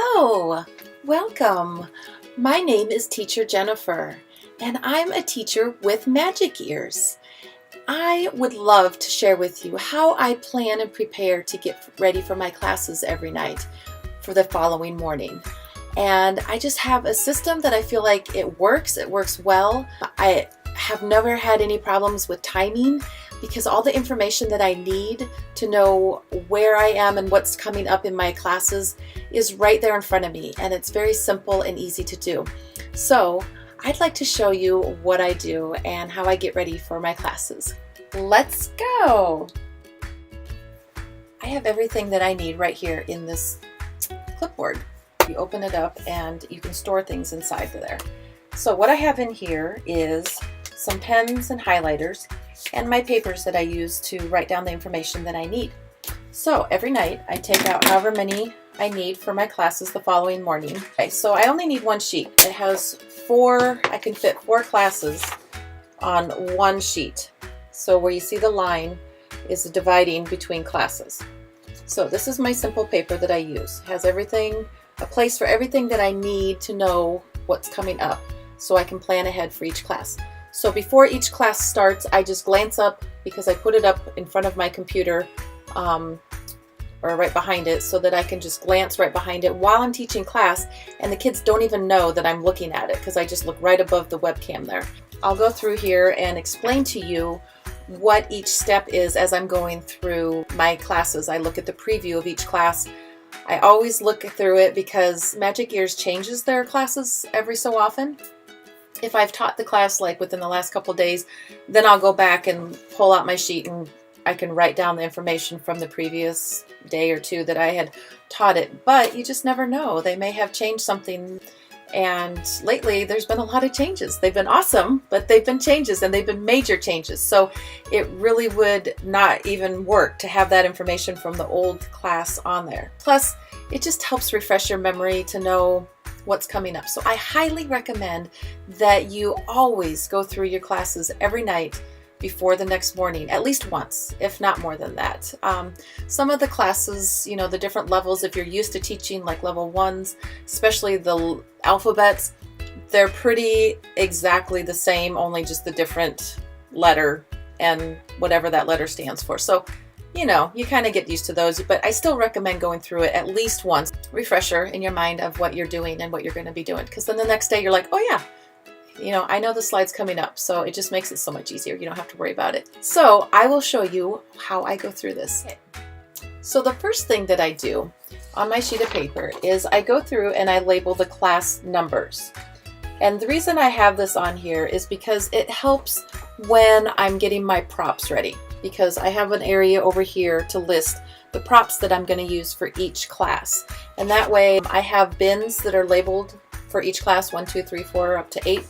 Hello, welcome. My name is Teacher Jennifer, and I'm a teacher with Magic Ears. I would love to share with you how I plan and prepare to get ready for my classes every night for the following morning. And I just have a system that I feel like it works well. I have never had any problems with timing because all the information that I need to know where I am and what's coming up in my classes is right there in front of me, and it's very simple and easy to do. So I'd like to show you what I do and how I get ready for my classes. Let's go! I have everything that I need right here in this clipboard. You open it up and you can store things inside of there. So what I have in here is some pens and highlighters and my papers that I use to write down the information that I need. So every night I take out however many I need for my classes the following morning. Okay, so I only need one sheet. It has I can fit 4 classes on one sheet. So where you see the line is dividing between classes. So this is my simple paper that I use. It has everything, a place for everything that I need to know what's coming up so I can plan ahead for each class. So before each class starts, I just glance up because I put it up in front of my computer or right behind it so that I can just glance right behind it while I'm teaching class, and the kids don't even know that I'm looking at it because I just look right above the webcam there. I'll go through here and explain to you what each step is as I'm going through my classes. I look at the preview of each class. I always look through it because Magic Ears changes their classes every so often. If I've taught the class like within the last couple days, then I'll go back and pull out my sheet and I can write down the information from the previous day or two that I had taught it. But you just never know. They may have changed something. And lately there's been a lot of changes. They've been awesome, but they've been changes, and they've been major changes. So it really would not even work to have that information from the old class on there. Plus, it just helps refresh your memory to know what's coming up. So I highly recommend that you always go through your classes every night before the next morning, at least once, if not more than that. Some of the classes, you know, the different levels, if you're used to teaching like level 1s, especially the alphabets, they're pretty exactly the same, only just the different letter and whatever that letter stands for. So, you know, you kind of get used to those, but I still recommend going through it at least once, refresher in your mind of what you're doing and what you're going to be doing. Because then the next day you're like, oh yeah, you know, I know the slide's coming up, so it just makes it so much easier. You don't have to worry about it. So I will show you how I go through this. So the first thing that I do on my sheet of paper is I go through and I label the class numbers. And the reason I have this on here is because it helps when I'm getting my props ready, because I have an area over here to list the props that I'm going to use for each class. And that way I have bins that are labeled for each class, 1, 2, 3, 4, up to 8.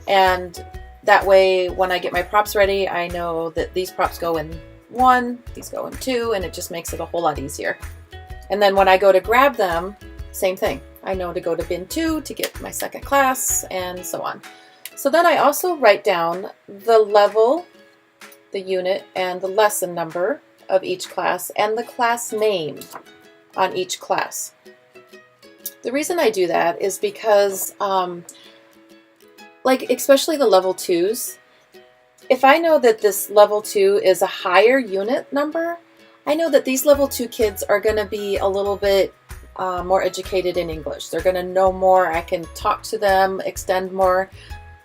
And that way when I get my props ready, I know that these props go in 1, these go in 2, and it just makes it a whole lot easier. And then when I go to grab them, same thing. I know to go to bin 2 to get my second class, and so on. So then I also write down the level, the unit, and the lesson number of each class, and the class name on each class. The reason I do that is because, like especially the level 2s, if I know that this level 2 is a higher unit number, I know that these level 2 kids are going to be a little bit more educated in English. They're going to know more. I can talk to them, extend more,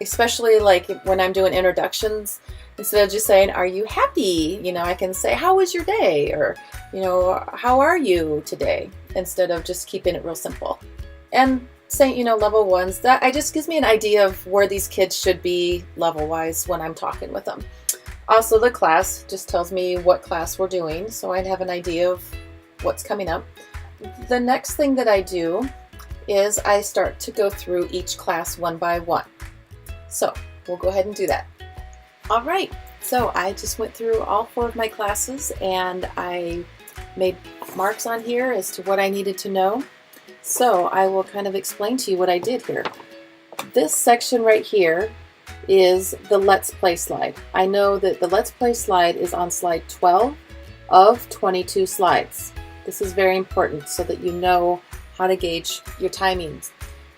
especially like when I'm doing introductions. Instead of just saying, are you happy? You know, I can say, how was your day? Or, you know, how are you today? Instead of just keeping it real simple. And saying, you know, level 1s, that it just gives me an idea of where these kids should be level-wise when I'm talking with them. Also, the class just tells me what class we're doing, so I'd have an idea of what's coming up. The next thing that I do is I start to go through each class one by one. So we'll go ahead and do that. All right, so I just went through all 4 of my classes and I made marks on here as to what I needed to know. So I will kind of explain to you what I did here. This section right here is the Let's Play slide. I know that the Let's Play slide is on slide 12 of 22 slides. This is very important so that you know how to gauge your timings.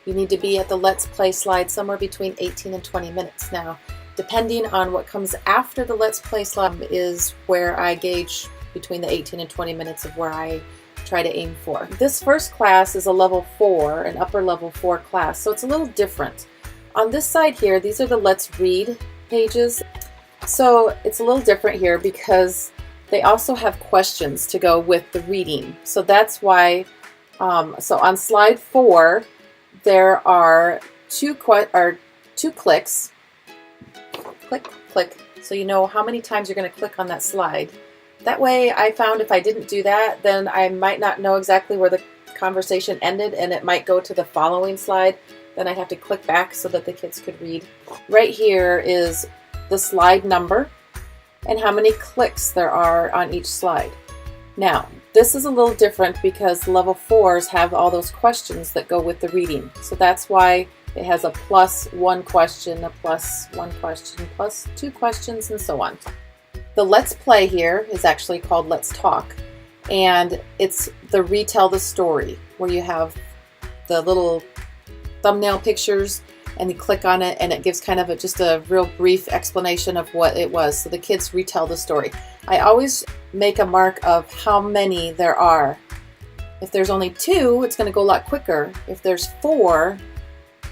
You need to be at the Let's Play slide somewhere between 18 and 20 minutes. Now, depending on what comes after the Let's Play slide is where I gauge between the 18 and 20 minutes of where I try to aim for. This first class is a level 4, an upper level 4 class, so it's a little different. On this side here, these are the Let's Read pages. So it's a little different here because they also have questions to go with the reading. So that's why, so on slide 4, there are two clicks. Click, click. So you know how many times you're going to click on that slide. That way I found if I didn't do that, then I might not know exactly where the conversation ended and it might go to the following slide. Then I'd have to click back so that the kids could read. Right here is the slide number and how many clicks there are on each slide. Now, this is a little different because level 4s have all those questions that go with the reading. So that's why it has a +1 question, a +1 question, +2 questions, and so on. The Let's Play here is actually called Let's Talk, and it's the retell the story where you have the little thumbnail pictures and you click on it and it gives kind of just a real brief explanation of what it was. So the kids retell the story. I always make a mark of how many there are. If there's only 2, it's going to go a lot quicker. If there's 4,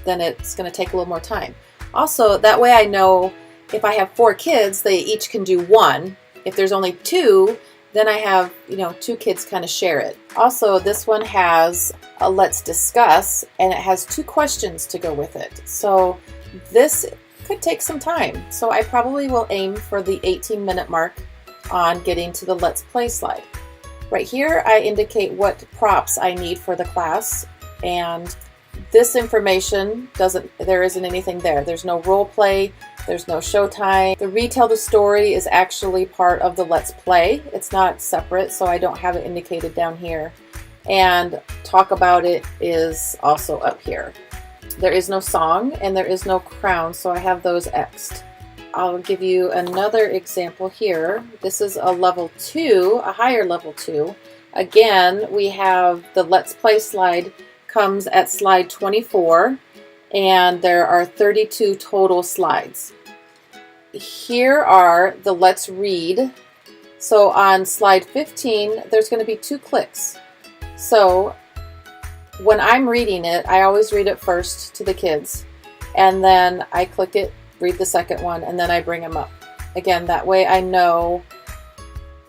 then it's going to take a little more time. Also, that way I know if I have 4 kids, they each can do 1. If there's only 2, then I have, 2 kids kind of share it. Also, this one has a Let's Discuss, and it has 2 questions to go with it. So this could take some time. So I probably will aim for the 18-minute mark on getting to the Let's Play slide. Right here, I indicate what props I need for the class, and this information there isn't anything there. There's no role play, there's no showtime. The retell the story is actually part of the Let's Play. It's not separate, so I don't have it indicated down here. And talk about it is also up here. There is no song and there is no crown, so I have those X'd. I'll give you another example here. This is a level 2, a higher level 2. Again, we have the Let's Play slide comes at slide 24, and there are 32 total slides. Here are the Let's Read. So on slide 15, there's going to be 2 clicks. So when I'm reading it, I always read it first to the kids, and then I click it, read the second one, and then I bring them up. Again, that way I know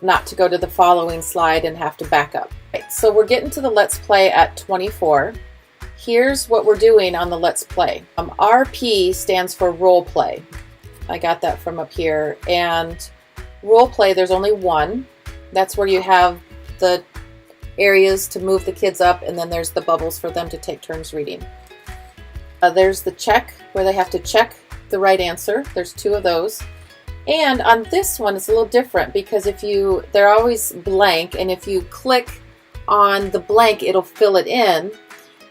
not to go to the following slide and have to back up. Right, so we're getting to the Let's Play at 24. Here's what we're doing on the Let's Play. RP stands for role play. I got that from up here. And role play, there's only 1. That's where you have the areas to move the kids up, and then there's the bubbles for them to take turns reading. There's the check, where they have to check the right answer. There's 2 of those. And on this one, it's a little different because they're always blank, and if you click on the blank, it'll fill it in.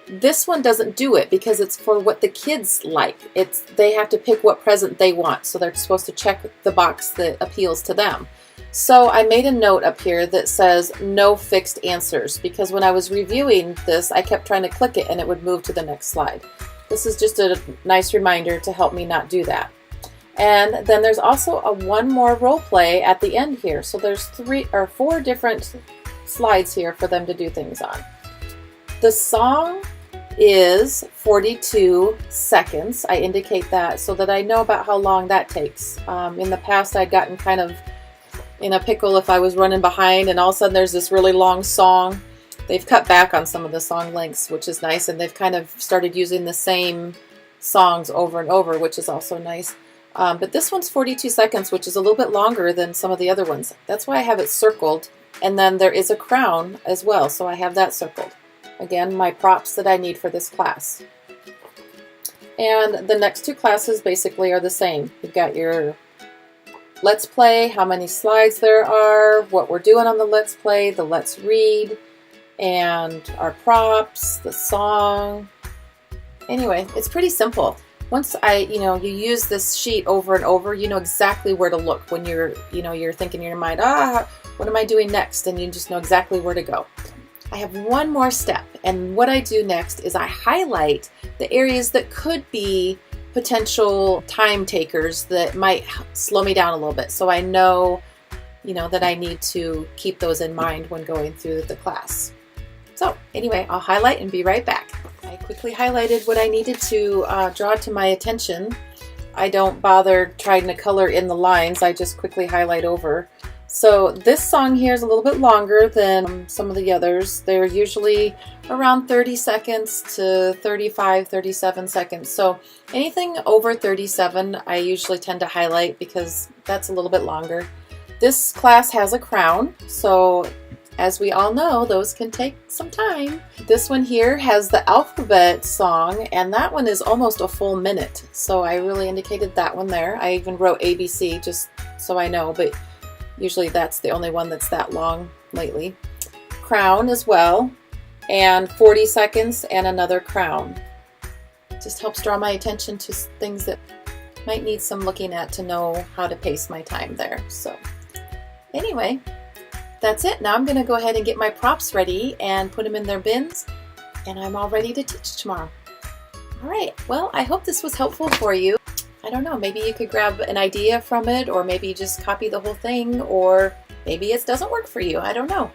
This one doesn't do it because it's for what the kids like. They have to pick what present they want, so they're supposed to check the box that appeals to them. So I made a note up here that says no fixed answers, because when I was reviewing this, I kept trying to click it and it would move to the next slide. This is just a nice reminder to help me not do that. And then there's also one more role play at the end here. So there's 3 or 4 different slides here for them to do things on. The song is 42 seconds. I indicate that so that I know about how long that takes. In the past, I'd gotten kind of in a pickle if I was running behind and all of a sudden there's this really long song. They've cut back on some of the song lengths, which is nice, and they've kind of started using the same songs over and over, which is also nice. But this one's 42 seconds, which is a little bit longer than some of the other ones. That's why I have it circled. And then there is a crown as well, so I have that circled. Again, my props that I need for this class. And the next 2 classes basically are the same. You've got your Let's Play, how many slides there are, what we're doing on the Let's Play, the Let's Read, and our props, the song. Anyway, it's pretty simple. Once you use this sheet over and over, you know exactly where to look when you're thinking in your mind, what am I doing next? And you just know exactly where to go. I have one more step, and what I do next is I highlight the areas that could be potential time takers that might slow me down a little bit, so I know, that I need to keep those in mind when going through the class. So anyway, I'll highlight and be right back. I quickly highlighted what I needed to draw to my attention. I don't bother trying to color in the lines, I just quickly highlight over. So this song here is a little bit longer than some of the others. They're usually around 30 seconds to 35, 37 seconds. So anything over 37 I usually tend to highlight because that's a little bit longer. This class has a crown, so as we all know, those can take some time. This one here has the alphabet song, and that one is almost a full minute. So I really indicated that one there. I even wrote ABC just so I know, but usually that's the only one that's that long lately. Crown as well, and 40 seconds and another crown. Just helps draw my attention to things that might need some looking at to know how to pace my time there. So anyway, that's it. Now I'm going to go ahead and get my props ready and put them in their bins, and I'm all ready to teach tomorrow. All right, well, I hope this was helpful for you. I don't know, maybe you could grab an idea from it, or maybe just copy the whole thing, or maybe it doesn't work for you. I don't know.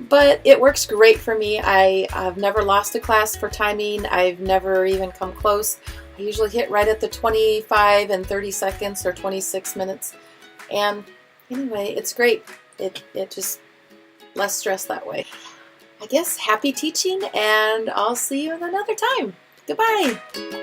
But it works great for me. I've never lost a class for timing. I've never even come close. I usually hit right at the 25 and 30 seconds or 26 minutes. And anyway, it's great. It just less stress that way. I guess happy teaching, and I'll see you another time. Goodbye.